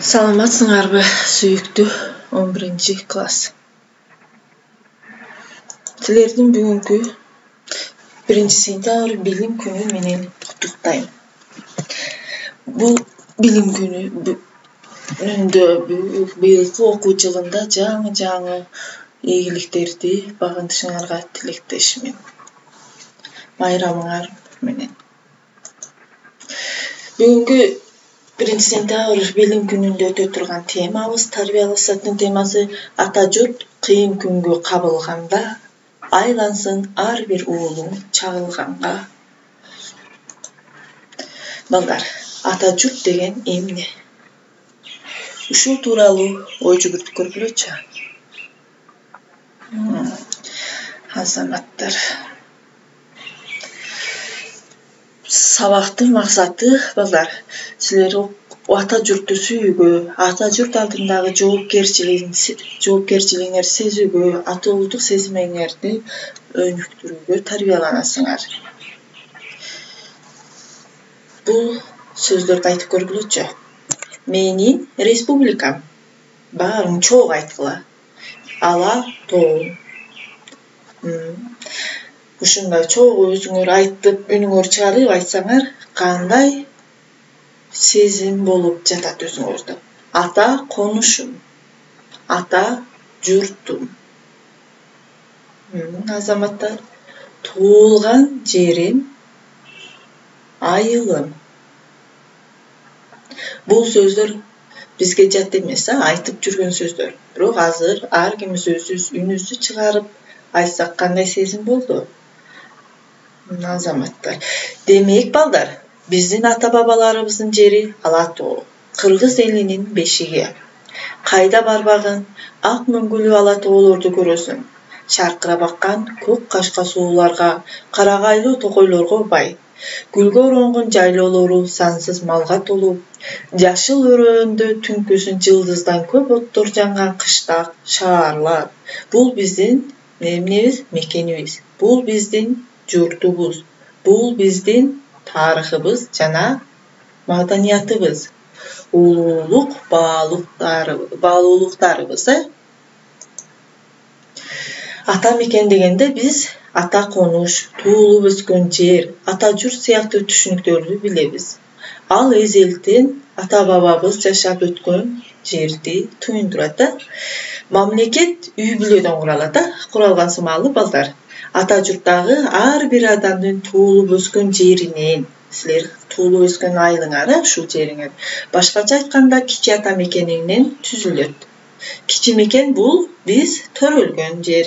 Саламатсыңарбы, сүйүктүү 11-класс. Силердин бүгүнкү 1-сентябрь билим күнү менен куттуктайм. Бул билим күнүндө быйылкы окуу жылында жаңы ийгиликтерди багынтышыңарга тилектешмин. Байрамыңар менен. Бүгүнкү 1-сентябрь билим күнүндө өтө турган темабыз тарбиялаш саттын темасы ата журт кыйын күнгө кабылганда айлансын ар бир уулуң чагылганга. Балдар, ата журт деген эмне? Ушул тууралуу ой жүгүртүп көргүлөчү. Азаматтар. Сабактын максаты, балдар, силер ата журтту сүйүүгө, ата журт алдындагы жоопкерчилигиңерди сезүүгө, аталуулук сезимиңерди өнүктүрүүгө тарбияланасыңар. Бул сөздөрдү айтып көргүлөчү. Менин республикам. Баарын чогуу айткыла. Ала тоо. Ушундай чогуу өзүңөр айтып, үнүңөр чыгарып айтсаңар, кандай сезим болуп жатат өзүңөрдө? Ата конушум, ата журтум. Азаматтар, туулган жерим, айылым. Бул сөздөр бизге жат эмес, айтып жүргөн сөздөр. Бирок азыр ар кимибиз өзүбүз үнүбүздү чыгарып айтсак кандай сезим болду? Азаматтар. Демек, балдар, биздин ата-бабаларыбыздын жери Ала тоо, кыргыз элинин бешиги. Кайда барбагын ак мөңгүлүү ала тоолорду көрөсүң. Шаркырап аккан көк кашка сууларга, карагайлуу токойлорго бай. Гүлгө оронгон жайлоолору сансыз малга толуу. Жашыл өрөөндө түнкүсүн жылдыздан көп оттор жанган кыштак, шаарлар. Бул биздин эмнебиз? Мекенибиз. Бул биздин журтубуз. Бул биздин тарыхыбыз жана маданиятыбыз. Улуулук баалуулуктарыбыз. Ата мекен дегенде биз ата конуш, туулуп өскөн жер, ата журт сыяктуу түшүнүктөрдү билебиз. Ал эзелтен ата-бабабыз жашап өткөн жерди туюндурат. Мамлекет үй бүлөдөн куралат, куралган сымалы, балдар. Ата журттагы ар бир адамдын туулуп өскөн жеринен, силер туулуп өскөн айылыңар, ушул жериңер. Башкача айтканда, кичи ата мекениңнен түзүлөт. Кичи мекен бул биз төрөлгөн жер.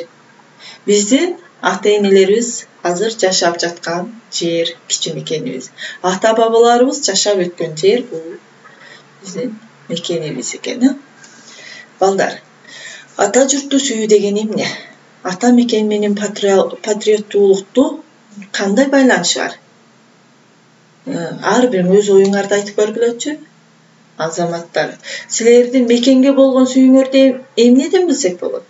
Биздин ата-энелерибиз азыр жашап жаткан жер кичи мекенибиз. Ата-бабаларыбыз жашап өткөн жер бул биздин мекенибиз экен. Балдар, ата журтту сүйүү деген эмне? Ата мекен менен патриоттуулукту кандай байланышы бар? Ар бир өз оюңарды айтып көргүлөчү. Азаматтар, силердин мекенге болгон сүйүүңөрдү эмнеден билсек болот?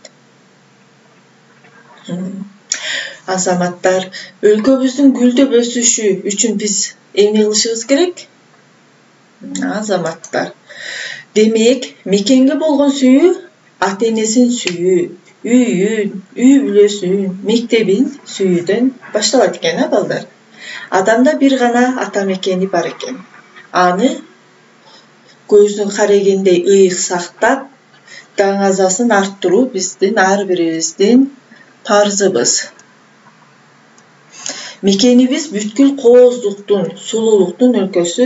Азаматтар, өлкөбүздүн гүлдөп өсүшү үчүн биз эмне кылышыбыз керек? Азаматтар, демек, мекенге болгон сүйүү ата-энесин сүйүү, үйүн, үй бүлөсүн, мектебин сүйүүдөн башталат экен, балдар. Адамда бир гана ата мекени бар экен. Аны көздүн карегендей ыйык сактап, даңазасын арттыруу биздин ар бирибиздин парзыбыз. Мекенибиз бүткүл кооздуктун, сулуулуктун өлкөсү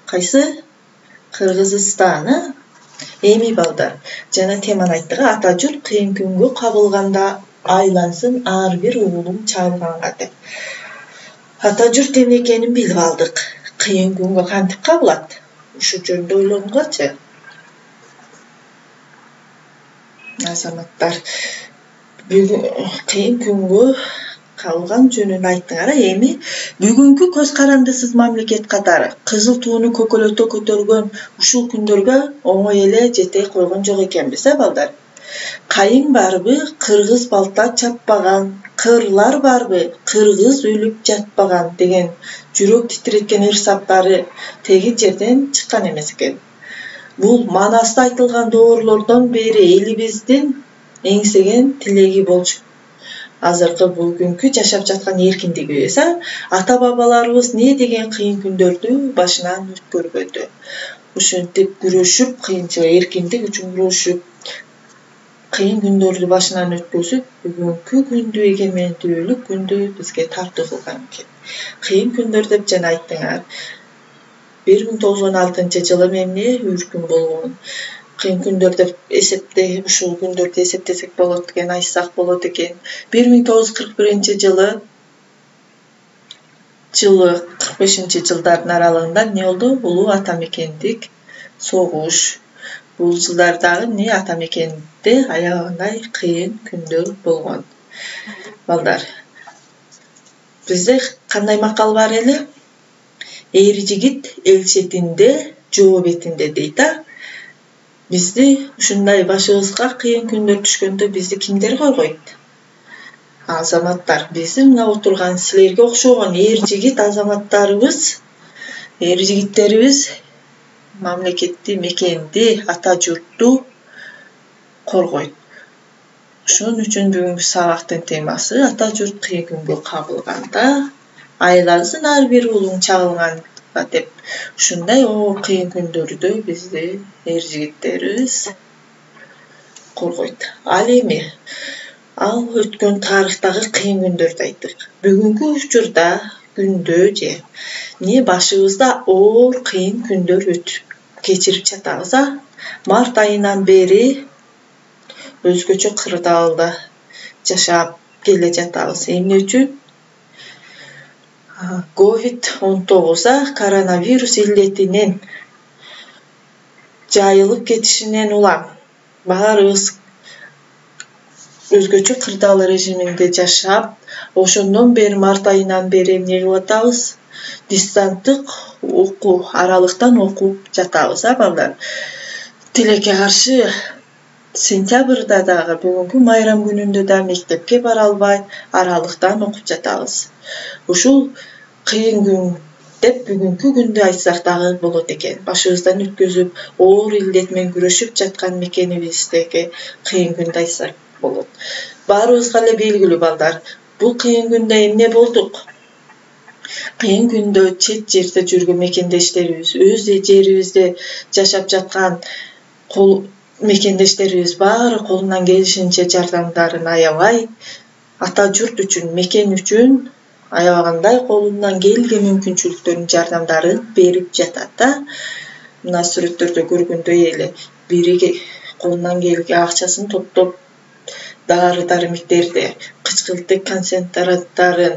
кайсы? Кыргызстан. Эми, балдар, жана теманы айттык, ата журт кыйын күнгө кабылганда айлансын ар бир уулуң чагылганга деп. Ата журт эмне экенин билип алдык. Кыйын күнгө кантип кабылат? Ушул жөнүндө ойлоңуңарчы. Азаматтар, кыйын күнгө кабылган жөнүндө айттыңар. Эми бүгүнкү көз карандысыз мамлекет катары кызыл тууну көкөлөтө көтөргөн ушул күндөргө оңой эле жете койгон жок экенбиз, балдар. Кайың барбы, кыргыз балта чаппаган, кырлар барбы, кыргыз өлүп жатпаган деген жүрөк титиреткен ыр саптары тегин жерден чыккан эмес экен. Бул манаста айтылган доорулордон бери элибиздин эңсеген тилеги болчу. Азыркы бүгүнкү жашап жаткан эркиндигибиз, ата бабаларыбыз не деген кыйын күндөрдү башынан өткөргөндү. Ушинтип күрөшүп, кыйынчылык эркиндик үчүн күрөшүп, кыйын күндөрдү башынан өткөзүп, бүгүнкү күндү эгемендүүлүк күндү бизге тартуу кылган экен. Кыйын күндөр деп жана айттыңар. 1916-жылы эмне үркүн болгон. Кыйын күндөр деп ушул күндөрдү эсептесек болот экен, айтсак болот экен. 1941-жылы 45-жылдардын аралыгында эмне болду? Улуу ата мекендик согуш. Бул жылдардагы эмне ата мекенде аябагандай кыйын күндөр болгон. Балдар, бизде кандай макал бар эле? Эр жигит эл четинде, жоо бетинде дейт. Бизди ушундай башыбызга кыйын күндөр түшкөндө бизди кимдер коргойт? Азаматтар. Биздин мына отурган силерге окшогон эр жигит азаматтарыбыз, эр жигиттерибиз мамлекетти, мекенди, ата журтту коргойт. Ошон үчүн бүгүнкү сабактын темасы ата журт кыйын күнгө кабылганда айласын ар бир улуң чагылганга деп ушундай оор кыйын күндөрдө бизди эр жигиттерибиз коргойт. Ал эми ал өткөн тарыхтагы кыйын күндөрдү айттык. Бүгүнкү учурда күндө же эмне башыбызда оор кыйын күндөр кечирип жатабыз. Март айынан бери өзгөчө кырдаалда жашап келе жатабыз. Эмне үчүн? COVID-19 коронавирус илетинин жайылып кетишинен улам баарыбыз өзгөчө кырдаал режиминде жашап, ошондон бери март айынан бери эмне кылып атабыз? Дистанттык окуу, аралыктан окуп жатабыз, балдар. Тилекке каршы сентябрда дагы бүгүнкү майрам күнүндө да мектепке бара албай, аралыктан окуп жатабыз. Ушул кыйын күн деп бүгүнкү күндү айтсак дагы болот экен. Башыбыздан өткөзүп, оор илдет менен күрөшүп жаткан мекенибиздеги кыйын күндү айтсак болот. Баарыбызга эле белгилүү, балдар. Бул кыйын күндө эмне болдук? Кыйын күндө чет жерде жүргөн мекендештерибиз, өз жерибизде жашап жаткан мекендештерибиз баары колунан келишинче жардамдарын аябай, ата журт үчүн, мекен үчүн аябагандай колунан келген мүмкүнчүлүктөрүн, жардамдарын берип жатат. Мына сүрөттөрдө көргөндөй эле бири колунан келген акчасын топтоп, дары-дармектерди, кычкылтык концентраторун,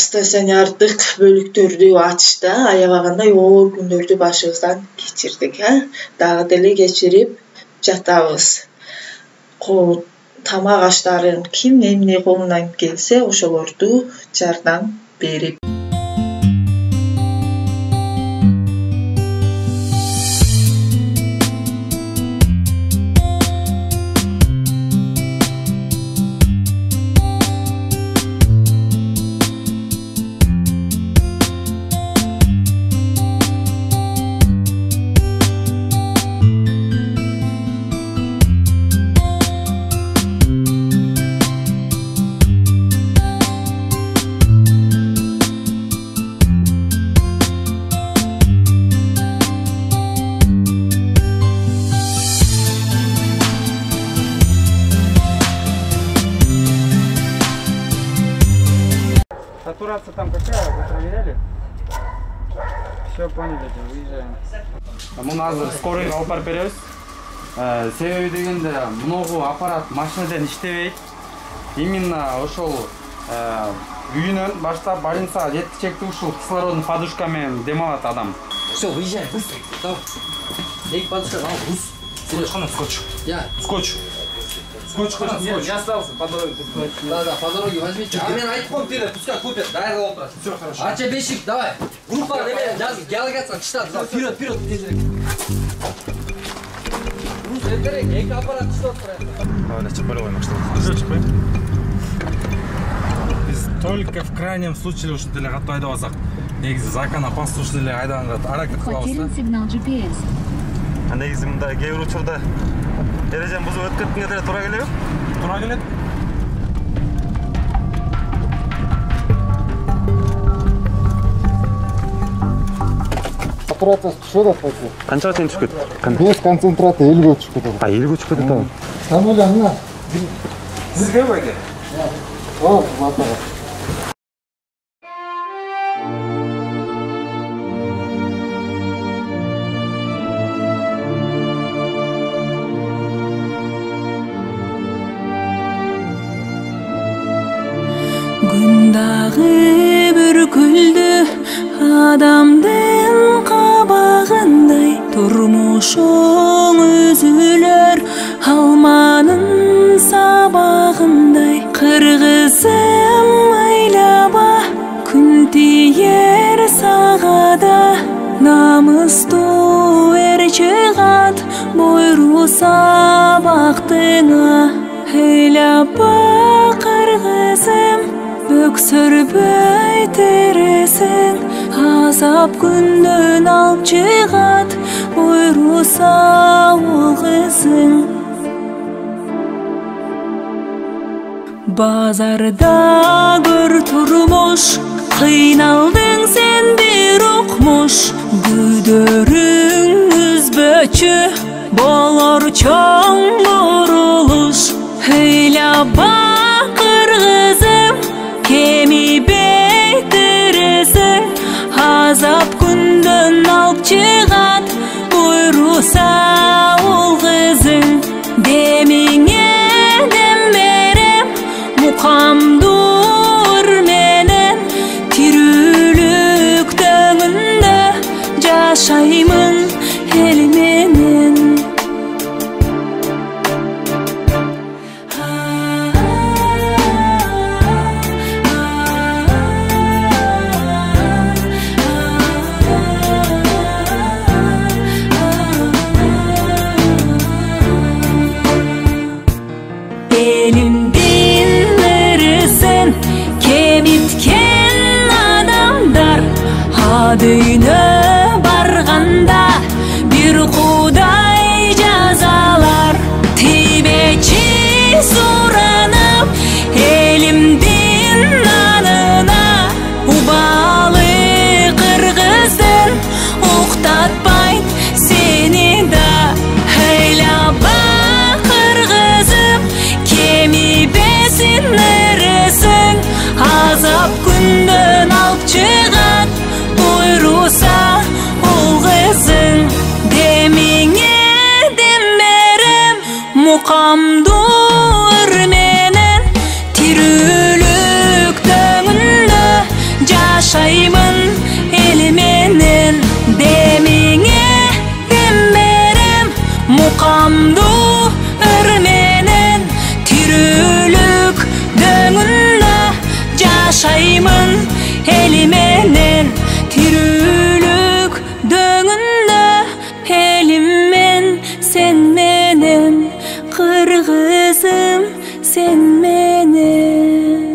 стационардык бөлүктөрдү ачышты. Аябагандай оор күндөрдү башыбыздан кечирдик. Дагы деле кечирип жатабыз. Тамак аштарын ким эмне колунан келсе ошолорду жардам берип. Сатурация там какая? Вы проверяли? Все поняли, выезжаем. Муну азыр скорыйга алып барып беребиз. Себеби дегенде муногу аппарат машинаден иштебейт. Именно ошол үйүнөн баштап больницага жеткичекти ушул кислородный подушка менен дем алат адам. Все, выезжай, быстро. Давай. Эй, подушка, давай, бус. Скотч. Я. Скотч. Скотч, нет, не остался по дороге. Да, по дороге возьмите. А мен айтып ты пускай купят, дай вопрос. Все хорошо. А тебе бешик, давай. Группа, жазып, геологация, читат. Вперед, вперед, тезірек. Брус, ертерек, екі аппарат читат проект. Давай, чықпай қоймақ, что чықпай. Біз только в крайнем случае ушинтеле катуу айдап алсак. негизи закона послушный эле айдаганга аракет кылабыз Потерян да. сигнал GPS. Негизи мында кээ бир учурда эрежени бузуп өтүп кеткенге деле туура келеби? Туура келет. Концентрациясы түшөт атпайсың. Канчага чейин түшүп кетти? Без концентрата 50-ге түшүп кетет. 50-ге түшүп кетет да. Самолет мына. Сизге байке? О, батага. Күндагы бүркүлдү адамдын кабагындай турмушуң үзүлөр алманын сабагындай кыргызым айлаба күн тиер сагада намыстуу эр чыгат буйру сабактыңа айлаба кыргызым өксөрбөй тересең азап күндөн алып чыгат буйруса ул кызың базарда көр турмуш кыйналдың сен бир укмуш күдөрүң үзбөчү болор чоң бурулуш ыйлаба кыргызым кеми бейтересең азап күндөн алып чыгат буйруса ул кызың демиңе дем берем мукамдуур менен тирүүлүк дөңүндө жашаймын эл менен Дүйнө барганда бир кудай жазалар тибечи суранып элимдин нанына убалы кыргыздын уктатпайт сени да ыйлаба кыргызым кеми бесин эресең азап күндөн алып чыгат буйруса ул кызың демиңе дем берем мукамдуур менен тирүүлүк дөңүндө жашаймын эл менен демиңе дем берем мукамдуур менен тирүүлүк дөңүндө жашаймын эл менен тирүүлүк дөңүндө элиммен сен менен кыргызым сен менен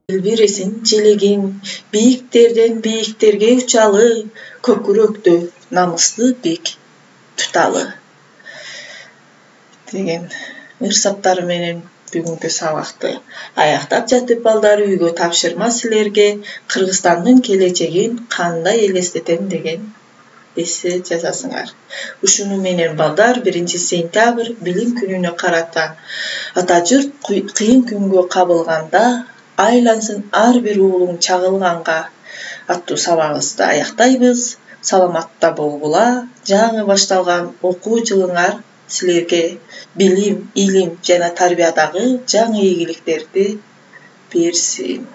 билбиресиң желегиң бийиктерден бийиктерге учалы көкүрөктү намысты бек туталы деген ырсаптары менен бүгүнкү сабакты аяктап жатып балдар үйгө тапшырма силерге Кыргызстандын келечегин кандай элестетем деген эссе жазасыңар. Ушуну менен балдар 1-сентябрь билим күнүнө карата атажурт кыйын күнгө кабылганда айлансын ар бир уулуң чагылганга аттуу сабагыбызды аяктайбыз. Саламатта болгула. Жаңы башталган окуу жылыңар силерге билим, илим жана тарбиядагы жаңы ийгиликтерди берсин.